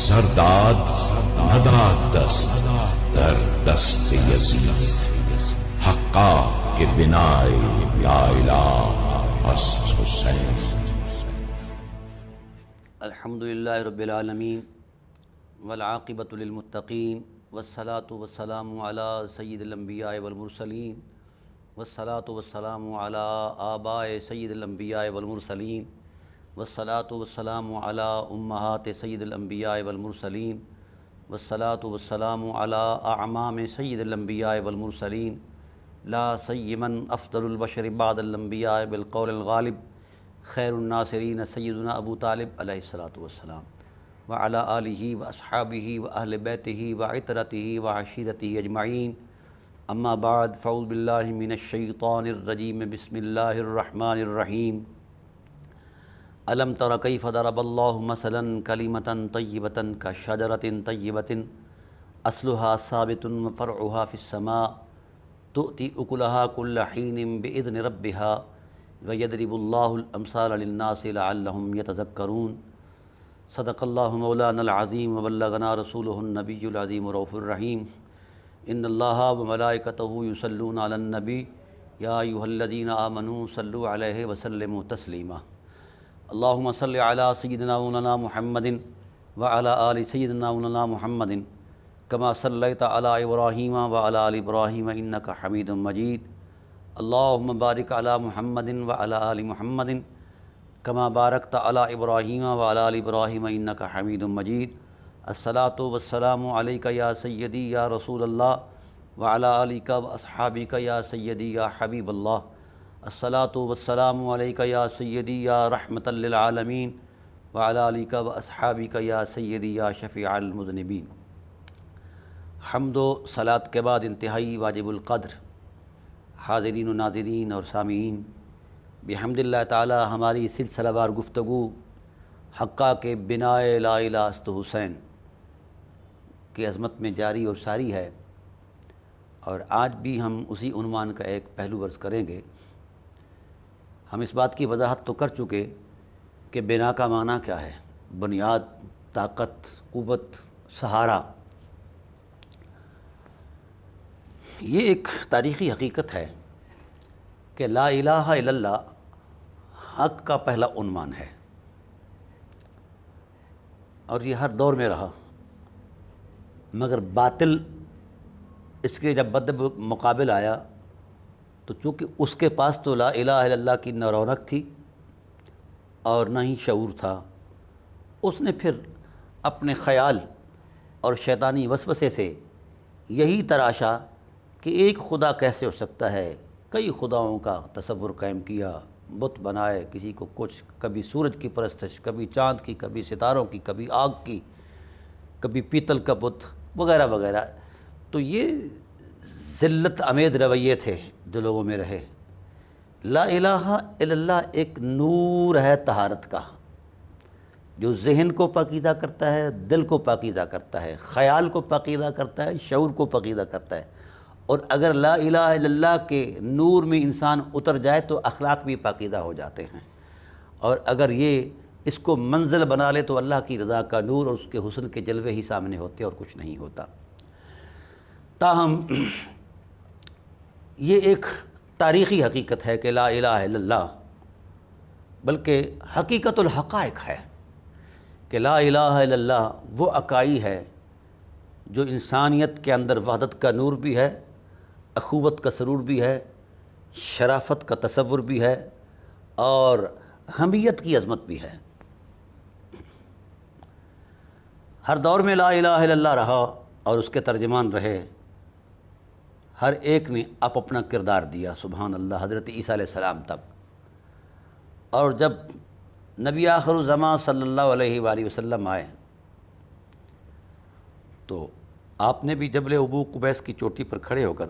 سرداد نداد دست در دست یزید، حقا کہ بنائے لا الہ است حسین. الحمدللہ رب العالمین والعاقبۃ للمتقین والصلاة والسلام علی سید الانبیاء والمرسلین والصلاة والسلام علی آباء سید الانبیاء والمرسلین والصلاة والسلام علی امہات سید الانبیاء والمرسلین والصلاة والسلام علی اعمام سید الانبیاء والمرسلین لا سیمن افضل البشر بعد الانبیاء بالقول الغالب خیر الناصرین سیدنا ابو طالب علیہ الصلاۃ والسلام وعلی آلہ واصحابہ واہل بیتہ وعطرتہ وعشیرتہ اجمعین. اما بعد فاعوذ باللہ من الشیطان الرجیم بسم اللہ الرحمن الرحیم. الم تر کیف ضرب اللہ مثلا کلمۃ طیبۃ کشجرۃ طیبۃ اصلها ثابت وفرعها فی السماء تؤتی اکلها کل حین بإذن ربها ویضرب اللہ الامثال للناس لعلہم یتذکرون. صدق اللہ مولانا العظیم وبلغنا رسولہ النبی العظیم رؤوف الرحیم. ان اللہ وملائکتہ یصلون علی النبی یا ایھا الذین آمنوا صلوا علیہ وسلموا تسلیما. اللہم صل علی سیدنا مولانا محمد وعلی آل سیدنا مولانا محمد کما صلیت علی ابراہیم وعلی آل ابراہیم انک حمید مجید. اللہم بارک علی محمد وعلی آل محمد کما بارکت علی ابراہیم وعلی آل ابراہیم انک حمید مجید. الصلاۃ والسلام علیک یا سیدی یا رسول اللہ وعلی آلک واصحابک یا سیدی یا حبیب اللہ. الصلاۃ والسلام علیک یا سیدی یا رحمۃ للعالمین وعلی آلک واصحابک یا سیدی یا شفیع المذنبین. حمد و صلاۃ کے بعد انتہائی واجب القدر حاضرین و ناظرین اور سامعین، بحمد اللہ تعالی ہماری سلسلہ وار گفتگو حقہ کے بنائے لا الہ است حسین کی عظمت میں جاری اور ساری ہے، اور آج بھی ہم اسی عنوان کا ایک پہلو عرض کریں گے. ہم اس بات کی وضاحت تو کر چکے کہ بنا کا معنی کیا ہے، بنیاد، طاقت، قوت، سہارا. یہ ایک تاریخی حقیقت ہے کہ لا الہ الا اللہ حق کا پہلا عنوان ہے، اور یہ ہر دور میں رہا. مگر باطل اس کے جب بد مقابل آیا تو چونکہ اس کے پاس تو لا الہ الا اللہ کی نہ رونق تھی اور نہ ہی شعور تھا، اس نے پھر اپنے خیال اور شیطانی وسوسے سے یہی تراشا کہ ایک خدا کیسے ہو سکتا ہے. کئی خداؤں کا تصور قائم کیا، بت بنائے، کسی کو کچھ، کبھی سورج کی پرستش، کبھی چاند کی، کبھی ستاروں کی، کبھی آگ کی، کبھی پیتل کا بت وغیرہ وغیرہ. تو یہ ذلت امیز رویے تھے جو لوگوں میں رہے. لا الہ الا اللہ ایک نور ہے طہارت کا، جو ذہن کو پاکیزہ کرتا ہے، دل کو پاکیزہ کرتا ہے، خیال کو پاکیزہ کرتا ہے، شعور کو پاکیزہ کرتا ہے. اور اگر لا الہ الا اللہ کے نور میں انسان اتر جائے تو اخلاق بھی پاکیزہ ہو جاتے ہیں. اور اگر یہ اس کو منزل بنا لے تو اللہ کی رضا کا نور اور اس کے حسن کے جلوے ہی سامنے ہوتے اور کچھ نہیں ہوتا. تاہم یہ ایک تاریخی حقیقت ہے کہ لا الہ الا اللہ، بلکہ حقیقت الحقائق ہے کہ لا الہ الا اللہ وہ اکائی ہے جو انسانیت کے اندر وحدت کا نور بھی ہے، اخوت کا سرور بھی ہے، شرافت کا تصور بھی ہے، اور حمیت کی عظمت بھی ہے. ہر دور میں لا الہ الا اللہ رہا اور اس کے ترجمان رہے. ہر ایک نے اپنا کردار دیا، سبحان اللہ، حضرت عیسیٰ علیہ السلام تک. اور جب نبی آخر الزمان صلی اللہ علیہ وآلہ وسلم آئے تو آپ نے بھی جبل ابو قبیس کی چوٹی پر کھڑے ہو کر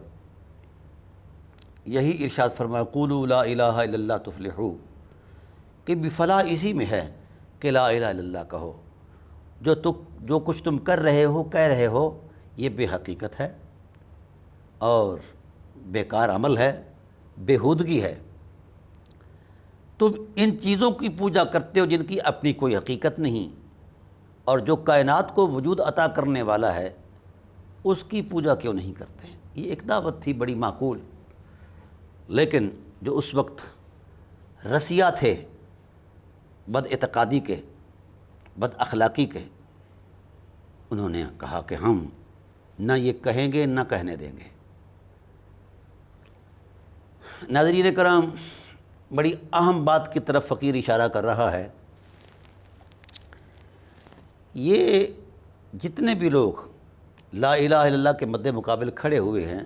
یہی ارشاد فرمایا، قولوا لا الہ الا اللہ تفلحوا، کہ بھی فلاح اسی میں ہے کہ لا الہ الا اللہ کہو. جو کچھ تم کر رہے ہو، کہہ رہے ہو، یہ بے حقیقت ہے اور بیکار عمل ہے، بےہودگی ہے. تم ان چیزوں کی پوجا کرتے ہو جن کی اپنی کوئی حقیقت نہیں، اور جو کائنات کو وجود عطا کرنے والا ہے اس کی پوجا کیوں نہیں کرتے ہیں؟ یہ ایک دعوت تھی بڑی معقول، لیکن جو اس وقت رسیہ تھے بد اعتقادی کے، بد اخلاقی کے، انہوں نے کہا کہ ہم نہ یہ کہیں گے نہ کہنے دیں گے۔ ناظرین کرام، بڑی اہم بات کی طرف فقیر اشارہ کر رہا ہے۔ یہ جتنے بھی لوگ لا الہ الا اللہ کے مد مقابل کھڑے ہوئے ہیں،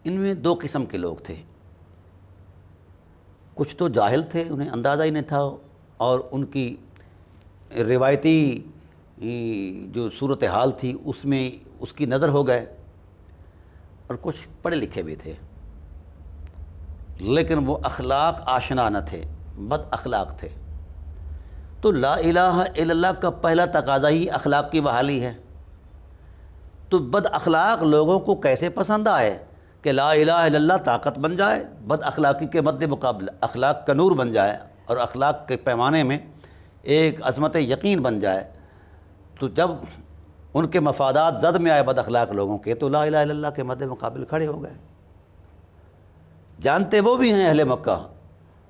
ان میں دو قسم کے لوگ تھے۔ کچھ تو جاہل تھے، انہیں اندازہ ہی نہیں تھا، اور ان کی روایتی جو صورتحال تھی اس میں اس کی نظر ہو گئے، اور کچھ پڑھے لکھے بھی تھے لیکن وہ اخلاق آشنا نہ تھے، بد اخلاق تھے۔ تو لا الہ الا اللہ کا پہلا تقاضا ہی اخلاق کی بحالی ہے۔ تو بد اخلاق لوگوں کو کیسے پسند آئے کہ لا الہ الا اللہ طاقت بن جائے، بد اخلاقی کے مد مقابل اخلاق کا نور بن جائے، اور اخلاق کے پیمانے میں ایک عظمت یقین بن جائے۔ تو جب ان کے مفادات زد میں آئے بد اخلاق لوگوں کے، تو لا الہ الا اللہ کے مد مقابل کھڑے ہو گئے۔ جانتے وہ بھی ہیں اہل مکہ،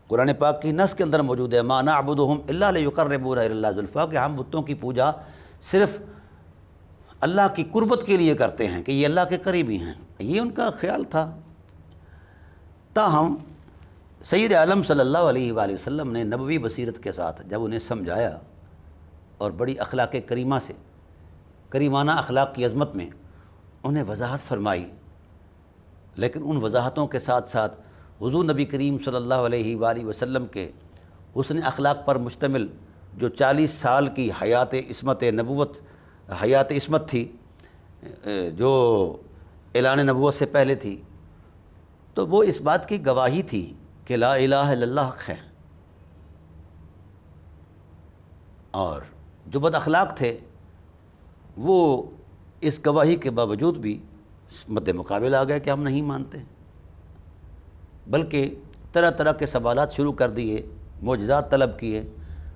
قرآن پاک کی نص کے اندر موجود ہے، ما نعبدہم الا لیقربونا الی اللہ زلفیٰ، کہ ہم بتوں کی پوجا صرف اللہ کی قربت کے لیے کرتے ہیں، کہ یہ اللہ کے قریبی ہیں۔ یہ ان کا خیال تھا۔ تاہم سید عالم صلی اللہ علیہ وآلہ وسلم نے نبوی بصیرت کے ساتھ جب انہیں سمجھایا، اور بڑی اخلاق کریمہ سے، کریمانہ اخلاق کی عظمت میں انہیں وضاحت فرمائی، لیکن ان وضاحتوں کے ساتھ ساتھ حضور نبی کریم صلی اللہ علیہ وآلہ وسلم کے حسن اخلاق پر مشتمل جو 40 سال کی حیات عصمت نبوت، حیات عصمت تھی، جو اعلان نبوت سے پہلے تھی، تو وہ اس بات کی گواہی تھی کہ لا الہ الا اللہ حق ہے۔ اور جو بد اخلاق تھے وہ اس گواہی کے باوجود بھی مد مقابل آ گئے کہ ہم نہیں مانتے، بلکہ طرح طرح کے سوالات شروع کر دیے، معجزات طلب کیے۔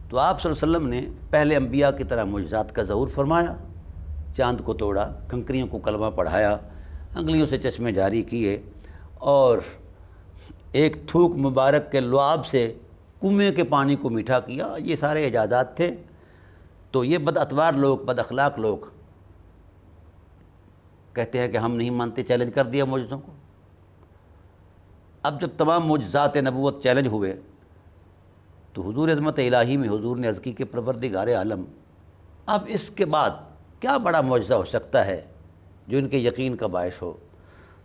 تو آپ صلی اللہ علیہ وسلم نے پہلے انبیاء کی طرح معجزات کا ظہور فرمایا، چاند کو توڑا، کنکریوں کو کلمہ پڑھایا، انگلیوں سے چشمے جاری کیے، اور ایک تھوک مبارک کے لعاب سے کنویں کے پانی کو میٹھا کیا۔ یہ سارے اعجازات تھے۔ تو یہ بد اتوار لوگ، بد اخلاق لوگ کہتے ہیں کہ ہم نہیں مانتے، چیلنج کر دیا معجزوں کو۔ اب جب تمام معجزات نبوت چیلنج ہوئے تو حضور عظمت الہی میں حضور نے عرض کی کہ پروردگار عالم، اب اس کے بعد کیا بڑا معجزہ ہو سکتا ہے جو ان کے یقین کا باعث ہو؟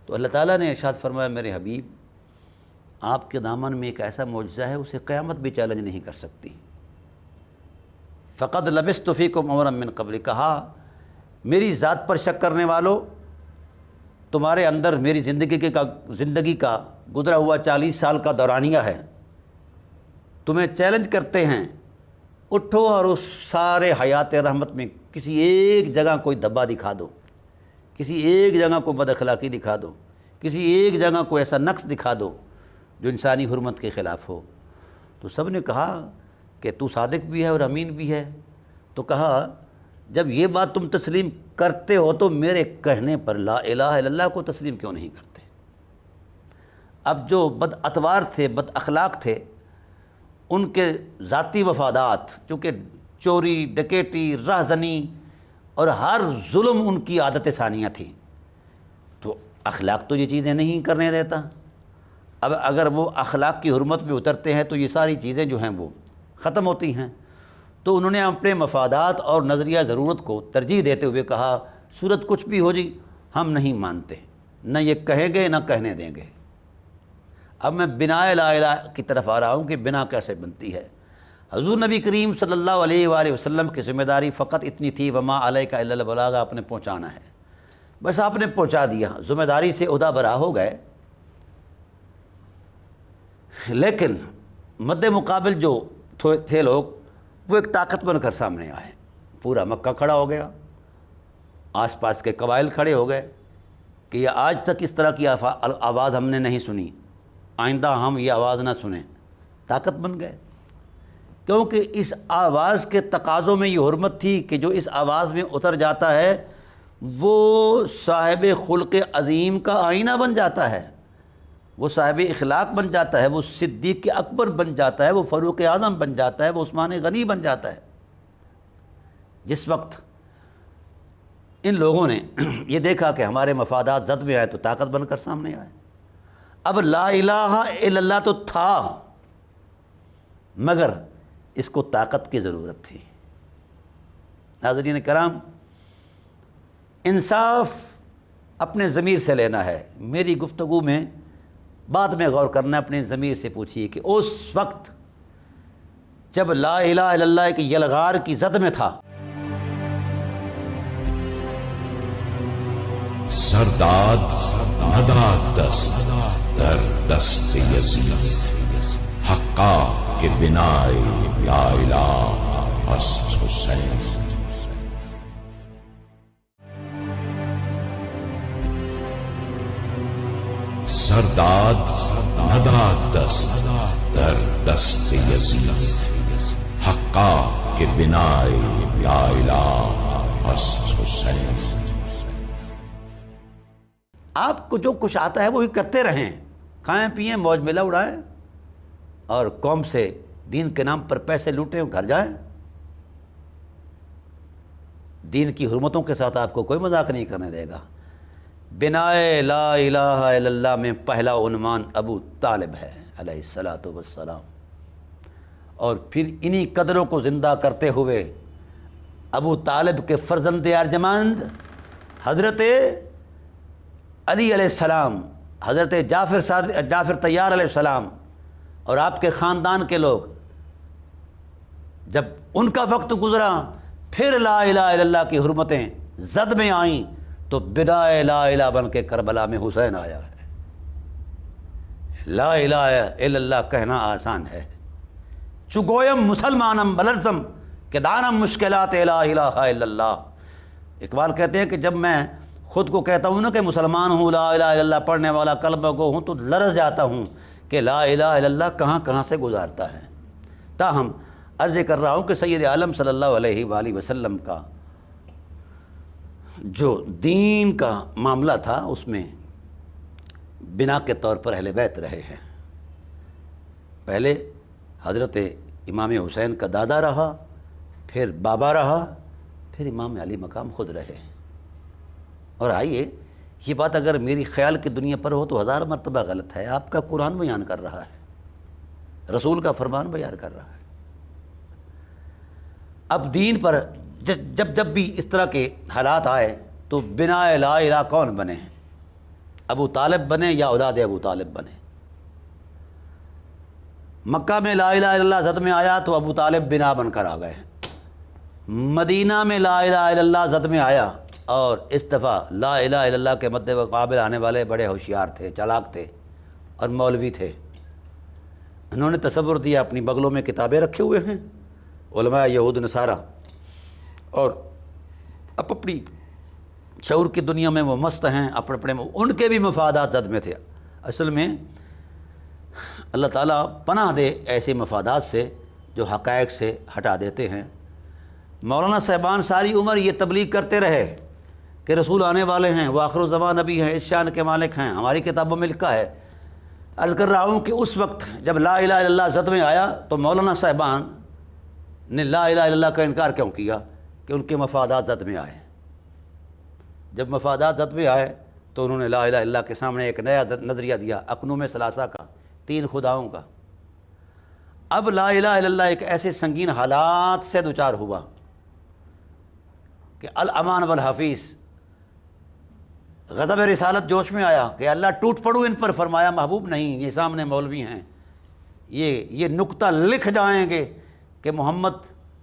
تو اللہ تعالیٰ نے ارشاد فرمایا، میرے حبیب، آپ کے دامن میں ایک ایسا معجزہ ہے اسے قیامت بھی چیلنج نہیں کر سکتی۔ فقد لبثت فیکم عمرا من قبل، کہا میری ذات پر شک کرنے والوں، تمہارے اندر میری زندگی کا گزرا ہوا 40 سال کا دورانیہ ہے، تمہیں چیلنج کرتے ہیں، اٹھو اور اس سارے حیات رحمت میں کسی ایک جگہ کوئی دھبا دکھا دو، کسی ایک جگہ کو بد اخلاقی دکھا دو، کسی ایک جگہ کو ایسا نقص دکھا دو جو انسانی حرمت کے خلاف ہو۔ تو سب نے کہا کہ تو صادق بھی ہے اور امین بھی ہے۔ تو کہا جب یہ بات تم تسلیم کرتے ہو تو میرے کہنے پر لا الہ الا اللہ کو تسلیم کیوں نہیں کرتے؟ اب جو بد اتوار تھے، بد اخلاق تھے، ان کے ذاتی مفادات، چونکہ چوری، ڈکیٹی، رہزنی اور ہر ظلم ان کی عادت ثانیہ تھی، تو اخلاق تو یہ چیزیں نہیں کرنے دیتا۔ اب اگر وہ اخلاق کی حرمت میں اترتے ہیں تو یہ ساری چیزیں جو ہیں وہ ختم ہوتی ہیں۔ تو انہوں نے اپنے مفادات اور نظریہ ضرورت کو ترجیح دیتے ہوئے کہا، صورت کچھ بھی ہو جی، ہم نہیں مانتے، نہ یہ کہیں گے نہ کہنے دیں گے۔ اب میں بنا لا الہ کی طرف آ رہا ہوں کہ بنا کیسے بنتی ہے۔ حضور نبی کریم صلی اللہ علیہ وآلہ وسلم کی ذمہ داری فقط اتنی تھی، وما علیک الا البلاغ، آپ نے پہنچانا ہے، بس آپ نے پہنچا دیا، ذمہ داری سے عہدہ برا ہو گئے۔ لیکن مد مقابل جو تھے لوگ، وہ ایک طاقت بن کر سامنے آئے، پورا مکہ کھڑا ہو گیا، آس پاس کے قبائل کھڑے ہو گئے کہ یہ آج تک اس طرح کی آواز ہم نے نہیں سنی، آئندہ ہم یہ آواز نہ سنیں، طاقت بن گئے۔ کیونکہ اس آواز کے تقاضوں میں یہ حرمت تھی کہ جو اس آواز میں اتر جاتا ہے وہ صاحب خلق عظیم کا آئینہ بن جاتا ہے، وہ صاحب اخلاق بن جاتا ہے، وہ صدیق اکبر بن جاتا ہے، وہ فاروق اعظم بن جاتا ہے، وہ عثمان غنی بن جاتا ہے۔ جس وقت ان لوگوں نے یہ دیکھا کہ ہمارے مفادات زد میں آئے تو طاقت بن کر سامنے آئے۔ اب لا الہ الا اللہ تو تھا، مگر اس کو طاقت کی ضرورت تھی۔ ناظرین کرام، انصاف اپنے ضمیر سے لینا ہے۔ میری گفتگو میں بعد میں غور کرنا، اپنے ضمیر سے پوچھیے کہ اس وقت جب لا الہ الا اللہ ایک یلغار کی زد میں تھا، سرداد نداد دست در دست یزید، حقا کے بنائے یا الہ است حسین۔ سرداد نداد دست در دست یزید، حقا کے بنائے یا الہ است حسین۔ آپ کو جو کچھ آتا ہے وہی کرتے رہیں، کھائیں پئیں، موج میلہ اڑائیں، اور قوم سے دین کے نام پر پیسے لوٹیں اور گھر جائیں۔ دین کی حرمتوں کے ساتھ آپ کو کوئی مذاق نہیں کرنے دے گا۔ بنائے لا الہ الا اللہ میں پہلا عنوان ابو طالب ہے علیہ الصلاۃ والسلام، اور پھر انہی قدروں کو زندہ کرتے ہوئے ابو طالب کے فرزند ارجمند حضرت علی علیہ السلام، حضرت جعفر طیار علیہ السلام اور آپ کے خاندان کے لوگ، جب ان کا وقت گزرا پھر لا الہ الا اللہ کی حرمتیں زد میں آئیں تو بدائے لا الہ بن کے کربلا میں حسین آیا ہے۔ لا الہ الا اللہ کہنا آسان ہے، چگویم مسلمانم بلرزم کہ دانم مشکلات لا الہ الا اللہ۔ اقبال کہتے ہیں کہ جب میں خود کو کہتا ہوں نا کہ مسلمان ہوں، لا الہ الا اللہ پڑھنے والا کلمہ گو ہوں، تو لرز جاتا ہوں کہ لا الہ الا اللہ کہاں کہاں سے گزارتا ہے۔ تاہم عرض کر رہا ہوں کہ سید عالم صلی اللہ علیہ وآلہ وسلم کا جو دین کا معاملہ تھا اس میں بنا کے طور پر اہل بیت رہے ہیں۔ پہلے حضرت امام حسین کا دادا رہا، پھر بابا رہا، پھر امام علی مقام خود رہے۔ اور آئیے، یہ بات اگر میری خیال کی دنیا پر ہو تو 1000 مرتبہ غلط ہے۔ آپ کا قرآن بیان کر رہا ہے، رسول کا فرمان بیان کر رہا ہے۔ اب دین پر جب بھی اس طرح کے حالات آئے تو بنا لا الہ کون بنے؟ ابو طالب بنے یا اولاد ابو طالب بنے؟ مکہ میں لا الہ الا اللہ زد میں آیا تو ابو طالب بنا بن کر آ گئے، مدینہ میں لا الہ الا اللہ زد میں آیا، اور اس دفعہ لا الہ الا اللہ کے مد مقابل آنے والے بڑے ہوشیار تھے، چالاک تھے اور مولوی تھے۔ انہوں نے تصور دیا اپنی بغلوں میں کتابیں رکھے ہوئے ہیں علماء یہود نصارہ، اور اپنی شعور کی دنیا میں وہ مست ہیں، اپنے ان کے بھی مفادات زد میں تھے۔ اصل میں اللہ تعالیٰ پناہ دے ایسے مفادات سے جو حقائق سے ہٹا دیتے ہیں۔ مولانا صاحبان ساری عمر یہ تبلیغ کرتے رہے کہ رسول آنے والے ہیں، وہ آخر الزمان نبی ہیں، اس شان کے مالک ہیں، ہماری کتابوں میں لکھا ہے۔ عرض کر رہا ہوں کہ اس وقت جب لا الہ الا اللہ زد میں آیا تو مولانا صاحبان نے لا الہ الا اللہ کا انکار کیوں کیا؟ کہ ان کے مفادات زد میں آئے۔ جب مفادات زد میں آئے تو انہوں نے لا الہ الا اللہ کے سامنے ایک نیا نظریہ دیا، اقنوم ثلاثہ کا، 3 خداؤں کا۔ اب لا الہ الا اللہ ایک ایسے سنگین حالات سے دوچار ہوا کہ الامان والحفیظ، غضب رسالت جوش میں آیا کہ اللہ ٹوٹ پڑوں ان پر۔ فرمایا محبوب نہیں، یہ سامنے مولوی ہیں، یہ نقطہ لکھ جائیں گے کہ محمد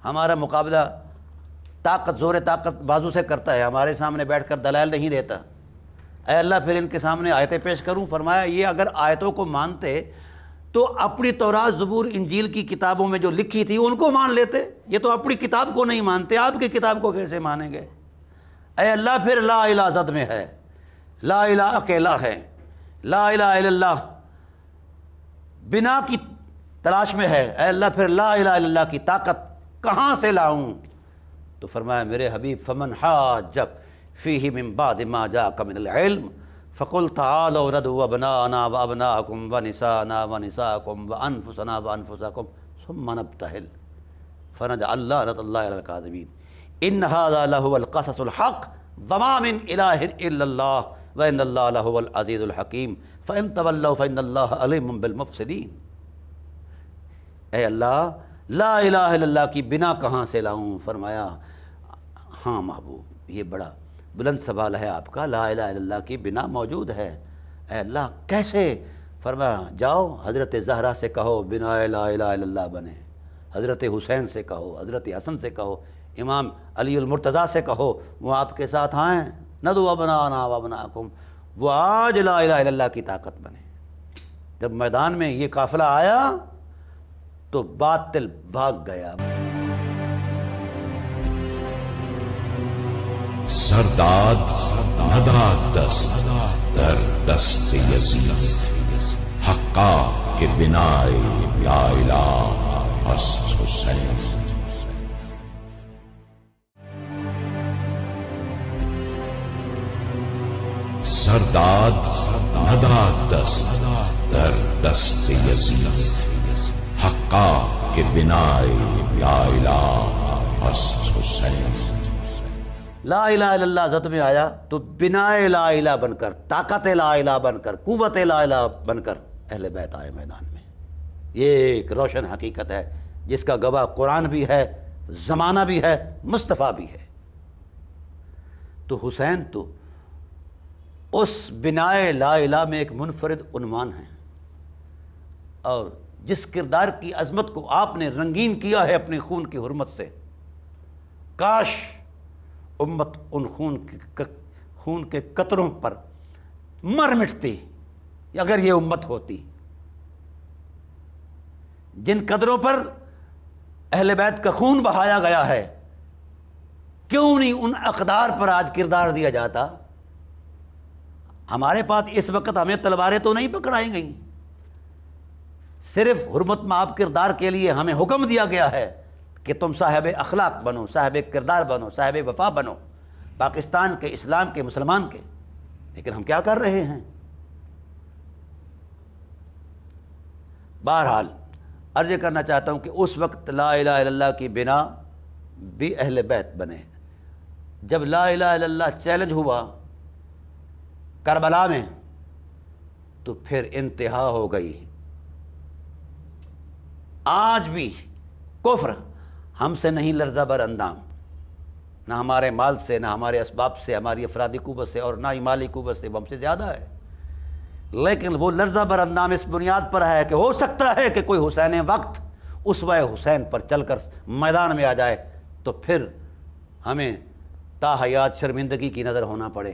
ہمارا مقابلہ زور طاقت بازو سے کرتا ہے، ہمارے سامنے بیٹھ کر دلائل نہیں دیتا۔ اے اللہ پھر ان کے سامنے آیتیں پیش کروں؟ فرمایا یہ اگر آیتوں کو مانتے تو اپنی تورات زبور انجیل کی کتابوں میں جو لکھی تھی ان کو مان لیتے، یہ تو اپنی کتاب کو نہیں مانتے، آپ کی کتاب کو کیسے مانیں گے؟ اے اللہ پھر لا الہ زد میں ہے، لا الہ اکیلا ہے، لا الہ الا اللہ بنا کی تلاش میں ہے، اے اللہ پھر لا الہ الا اللہ کی طاقت کہاں سے لاؤں؟ تو فرمایا میرے حبیب فمن حاجک فیہ من بعد ما جاءک من العلم فقل تعالوا ندعو ابناءنا وابناءکم ونساءنا ونساءکم وانفسنا وانفسکم ثم نبتہل فنجعل لعنۃ اللہ علی الکاذبین ان ھذا لہو القصص الحق وما من الہ الا اللہ وان اللہ لہو العزیز الحکیم فان تولوا فان اللہ علیم بالمفسدین۔ اے اللہ لا الہ الا اللہ کی بنا کہاں سے لاؤں؟ فرمایا ہاں محبوب یہ بڑا بلند سوال ہے آپ کا، لا الہ الا اللہ کی بنا موجود ہے، اے اللہ کیسے؟ فرمایا جاؤ حضرت زہرا سے کہو بنا لا الہ الا اللہ بنے، حضرت حسین سے کہو، حضرت حسن سے کہو، امام علی المرتضیٰ سے کہو وہ آپ کے ساتھ آئیں، ندعو ابناءنا وابناءکم، وہ آج لا الہ الا اللہ کی طاقت بنے۔ جب میدان میں یہ قافلہ آیا تو باطل بھاگ گیا۔ سرداد نداد دست در دست یزید، حقا کے بنائے یا الہ است حسین۔ سرداد نداد دست در دست یزید، حقا کے بنائے یا الہ است حسین۔ لا الہ الا اللہ زد میں آیا تو بنائے لا الہ بن کر، طاقت لا الہ بن کر، قوت لا الہ بن کر اہل بیت آئے میدان میں۔ یہ ایک روشن حقیقت ہے جس کا گواہ قرآن بھی ہے، زمانہ بھی ہے، مصطفیٰ بھی ہے۔ تو حسین تو اس بنائے لا الہ میں ایک منفرد عنوان ہے، اور جس کردار کی عظمت کو آپ نے رنگین کیا ہے اپنے خون کی حرمت سے، کاش امت ان خون کے قطروں پر مر مٹتی اگر یہ امت ہوتی۔ جن قدروں پر اہل بیت کا خون بہایا گیا ہے، کیوں نہیں ان اقدار پر آج کردار دیا جاتا؟ ہمارے پاس اس وقت ہمیں تلواریں تو نہیں پکڑائی گئیں، صرف حرمت مآب کردار کے لیے ہمیں حکم دیا گیا ہے کہ تم صاحب اخلاق بنو، صاحب کردار بنو، صاحب وفا بنو، پاکستان کے، اسلام کے، مسلمان کے۔ لیکن ہم کیا کر رہے ہیں؟ بہرحال عرض کرنا چاہتا ہوں کہ اس وقت لا الہ الا اللہ کی بنا بھی اہل بیت بنے۔ جب لا الہ الا اللہ چیلنج ہوا کربلا میں تو پھر انتہا ہو گئی۔ آج بھی کفر ہم سے نہیں لرزہ بر اندام، نہ ہمارے مال سے، نہ ہمارے اسباب سے، ہماری افرادی قوت سے، اور نہ ہی مالی قوت سے، وہ ہم سے زیادہ ہے۔ لیکن وہ لرزہ بر اندام اس بنیاد پر ہے کہ ہو سکتا ہے کہ کوئی حسین وقت اسوہ حسین پر چل کر میدان میں آ جائے تو پھر ہمیں تا حیات شرمندگی کی نظر ہونا پڑے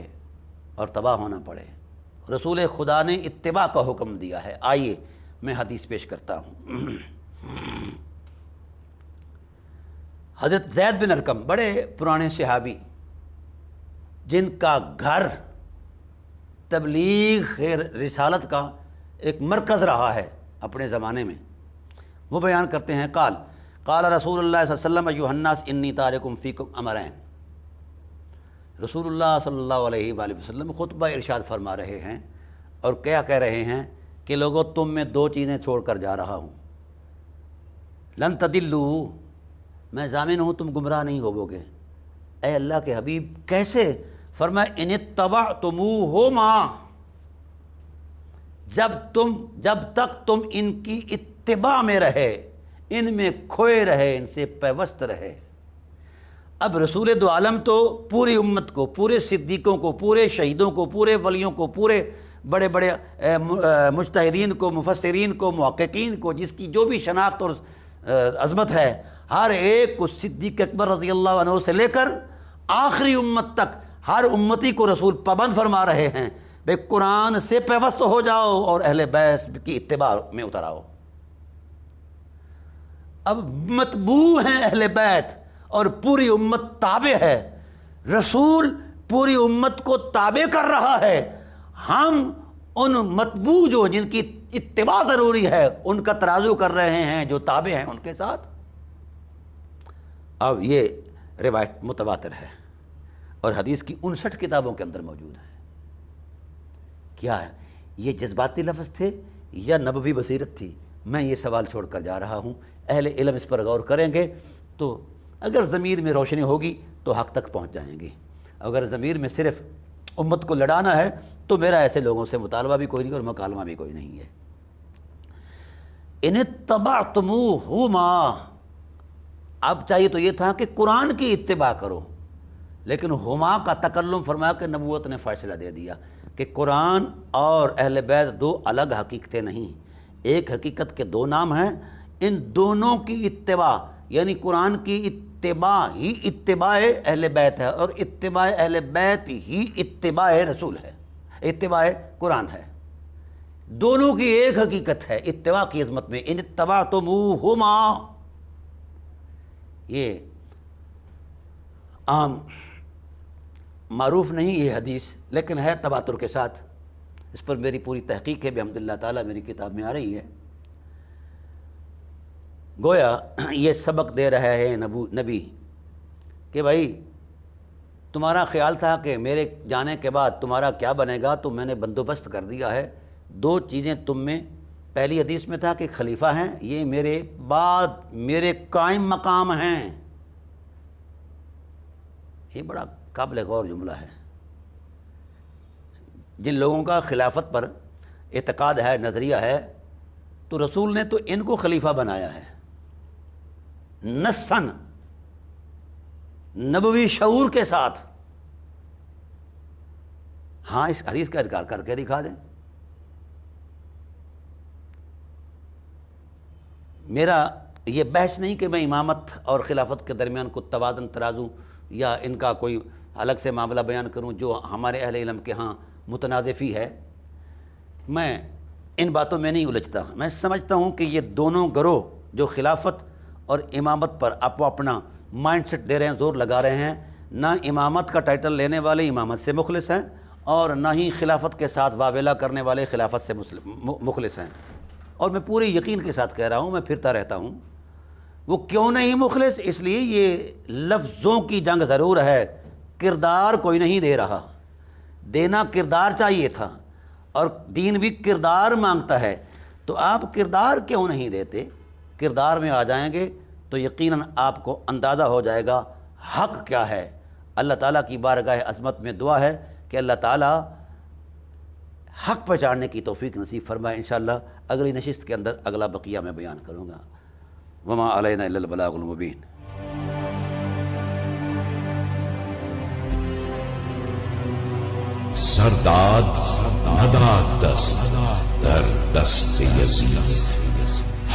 اور تباہ ہونا پڑے۔ رسول خدا نے اتباع کا حکم دیا ہے۔ آئیے میں حدیث پیش کرتا ہوں۔ حضرت زید بن ارقم بڑے پرانے صحابی، جن کا گھر تبلیغ رسالت کا ایک مرکز رہا ہے اپنے زمانے میں، وہ بیان کرتے ہیں قال رسول اللہ صلی اللہ علیہ وسلم ایھا الناس انی تارکم فیکم امرین۔ رسول اللہ صلی اللہ علیہ وآلہ وسلم خطبہ ارشاد فرما رہے ہیں اور کیا کہہ رہے ہیں کہ لوگوں تم میں دو چیزیں چھوڑ کر جا رہا ہوں، لن تدلوا، میں ضامن ہوں تم گمراہ نہیں ہوو گے۔ اے اللہ کے حبیب کیسے؟ فرمایا ان اتبعتموہما، جب تک تم ان کی اتباع میں رہے، ان میں کھوئے رہے، ان سے پیوست رہے۔ اب رسول دو عالم تو پوری امت کو، پورے صدیقوں کو، پورے شہیدوں کو، پورے ولیوں کو، پورے بڑے بڑے مجتہدین کو، مفسرین کو، محققین کو، جس کی جو بھی شناخت اور عظمت ہے، ہر ایک کو صدیق اکبر رضی اللہ عنہ سے لے کر آخری امت تک ہر امتی کو رسول پابند فرما رہے ہیں بے قرآن سے پیوست ہو جاؤ اور اہل بیت کی اتباع میں اتر آؤ۔ اب متبوع ہیں اہل بیت اور پوری امت تابع ہے، رسول پوری امت کو تابع کر رہا ہے، ہم ان متبوع جو جن کی اتباع ضروری ہے، ان کا ترازو کر رہے ہیں جو تابع ہیں ان کے ساتھ۔ اب یہ روایت متواتر ہے اور حدیث کی 59 کتابوں کے اندر موجود ہے۔ کیا ہے یہ جذباتی لفظ تھے یا نبوی بصیرت تھی؟ میں یہ سوال چھوڑ کر جا رہا ہوں، اہل علم اس پر غور کریں گے تو اگر ضمیر میں روشنی ہوگی تو حق تک پہنچ جائیں گے، اگر ضمیر میں صرف امت کو لڑانا ہے تو میرا ایسے لوگوں سے مطالبہ بھی کوئی نہیں اور مکالمہ بھی کوئی نہیں ہے۔ ان اتبعتموہما، اب چاہیے تو یہ تھا کہ قرآن کی اتباع کرو، لیکن ہما کا تکلم فرمایا کہ نبوت نے فیصلہ دے دیا کہ قرآن اور اہل بیت دو الگ حقیقتیں نہیں، ایک حقیقت کے دو نام ہیں، ان دونوں کی اتباع یعنی قرآن کی اتباع ہی اتباع اہل بیت ہے اور اتباع اہل بیت ہی اتباع رسول ہے، اتباع قرآن ہے، دونوں کی ایک حقیقت ہے اتباع کی عظمت میں۔ ان اتبعتموہما، یہ عام معروف نہیں یہ حدیث، لیکن ہے تواتر کے ساتھ، اس پر میری پوری تحقیق ہے بحمد اللہ تعالیٰ، میری کتاب میں آ رہی ہے۔ گویا یہ سبق دے رہا ہے نبی کہ بھائی تمہارا خیال تھا کہ میرے جانے کے بعد تمہارا کیا بنے گا، تو میں نے بندوبست کر دیا ہے، دو چیزیں تم میں، پہلی حدیث میں تھا کہ خلیفہ ہیں، یہ میرے بعد میرے قائم مقام ہیں، یہ بڑا قابل غور جملہ ہے۔ جن لوگوں کا خلافت پر اعتقاد ہے، نظریہ ہے، تو رسول نے تو ان کو خلیفہ بنایا ہے نصاً، نبوی شعور کے ساتھ۔ ہاں اس حدیث کا انکار کر کے دکھا دیں۔ میرا یہ بحث نہیں کہ میں امامت اور خلافت کے درمیان کو توازن ترازو یا ان کا کوئی الگ سے معاملہ بیان کروں جو ہمارے اہل علم کے ہاں متنازع فی ہے، میں ان باتوں میں نہیں الجھتا۔ میں سمجھتا ہوں کہ یہ دونوں گروہ جو خلافت اور امامت پر اپنا مائنڈ سیٹ دے رہے ہیں، زور لگا رہے ہیں، نہ امامت کا ٹائٹل لینے والے امامت سے مخلص ہیں اور نہ ہی خلافت کے ساتھ واویلا کرنے والے خلافت سے مخلص ہیں، اور میں پورے یقین کے ساتھ کہہ رہا ہوں، میں پھرتا رہتا ہوں۔ وہ کیوں نہیں مخلص؟ اس لیے یہ لفظوں کی جنگ ضرور ہے، کردار کوئی نہیں دے رہا، دینا کردار چاہیے تھا، اور دین بھی کردار مانگتا ہے، تو آپ کردار کیوں نہیں دیتے؟ کردار میں آ جائیں گے تو یقیناً آپ کو اندازہ ہو جائے گا حق کیا ہے۔ اللہ تعالیٰ کی بارگاہ عظمت میں دعا ہے کہ اللہ تعالیٰ حق پہچاننے کی توفیق نصیب فرمائے۔ انشاءاللہ اگلی نشست کے اندر اگلا بقیہ میں بیان کروں گا۔ وما علینا الا البلاغ المبین۔ سرداد نداد دست در دست یزید،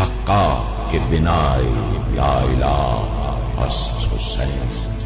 حقا کہ بنائے لا الہ است حسین۔